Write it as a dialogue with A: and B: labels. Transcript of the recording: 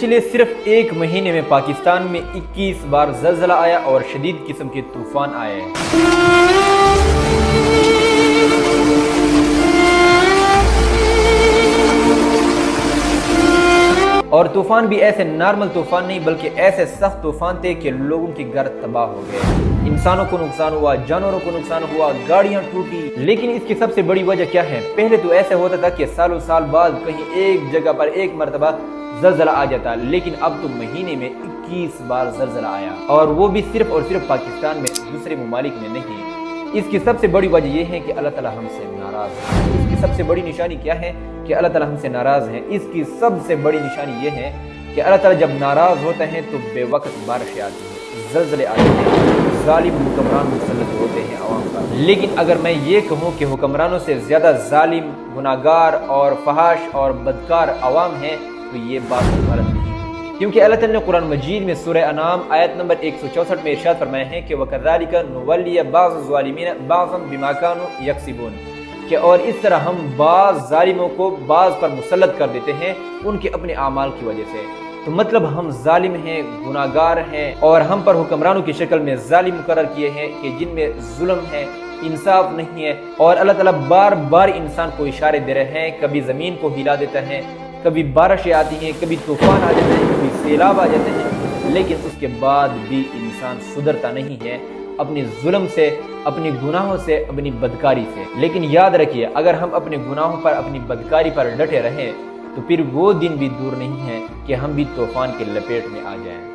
A: پچھلے صرف ایک مہینے میں پاکستان میں 21 بار زلزلہ آیا اور شدید قسم کے طوفان آئے۔ اور طوفان بھی ایسے نارمل طوفان نہیں بلکہ ایسے سخت طوفان تھے کہ لوگوں کے گھر تباہ ہو گئے، انسانوں کو نقصان ہوا، جانوروں کو نقصان ہوا، گاڑیاں ٹوٹی۔ لیکن اس کی سب سے بڑی وجہ کیا ہے؟ پہلے تو ایسے ہوتا تھا کہ سالوں سال بعد کہیں ایک جگہ پر ایک مرتبہ زلزلہ آ جاتا، لیکن اب تو مہینے میں 21 بار زلزلہ آیا، اور وہ بھی صرف اور صرف پاکستان میں، دوسرے ممالک میں نہیں۔ اس کی سب سے بڑی وجہ یہ ہے کہ اللہ تعالیٰ ہم سے ناراض ہے۔ اس کی سب سے بڑی نشانی کیا ہے؟ کہ اللہ تعالیٰ ہم سے ناراض ہے۔ اس کی سب سے بڑی نشانی یہ ہے کہ اللہ تعالیٰ جب ناراض ہوتے ہیں تو بے وقت بارشیں آتی ہیں، زلزلے آتے ہیں، ظالم حکمران مسلط ہوتے ہیں عوام پر۔ لیکن اگر میں یہ کہوں کہ حکمرانوں سے زیادہ ظالم، گناہگار اور فحش اور بدکار عوام ہیں تو یہ بات غلط نہیں، کیونکہ اللہ تعالیٰ نے قرآن مجید میں سورہ انعام آیت نمبر 164 میں ارشاد فرمایا ہے کہ وَكَذَلِكَ نُوَلِّي بَعْضَ الظَّالِمِينَ بَعْضًا بِمَا كَانُوا يَكْسِبُونَ، کہ اور اس طرح ہم بعض ظالموں کو بعض پر مسلط کر دیتے ہیں ان کے اپنے اعمال کی وجہ سے۔ تو مطلب ہم ظالم ہیں، گناہگار ہیں، اور ہم پر حکمرانوں کی شکل میں ظالم مقرر کیے ہیں کہ جن میں ظلم ہے، انصاف نہیں ہے۔ اور اللہ تعالیٰ بار بار انسان کو اشارے دے رہے ہیں، کبھی زمین کو ہلا دیتا ہے، کبھی بارشیں آتی ہیں، کبھی طوفان آ جاتے ہیں، کبھی سیلاب آ جاتے ہیں، لیکن اس کے بعد بھی انسان سدھرتا نہیں ہے اپنے ظلم سے، اپنے گناہوں سے، اپنی بدکاری سے۔ لیکن یاد رکھیے، اگر ہم اپنے گناہوں پر، اپنی بدکاری پر ڈٹے رہیں تو پھر وہ دن بھی دور نہیں ہے کہ ہم بھی طوفان کے لپیٹ میں آ جائیں۔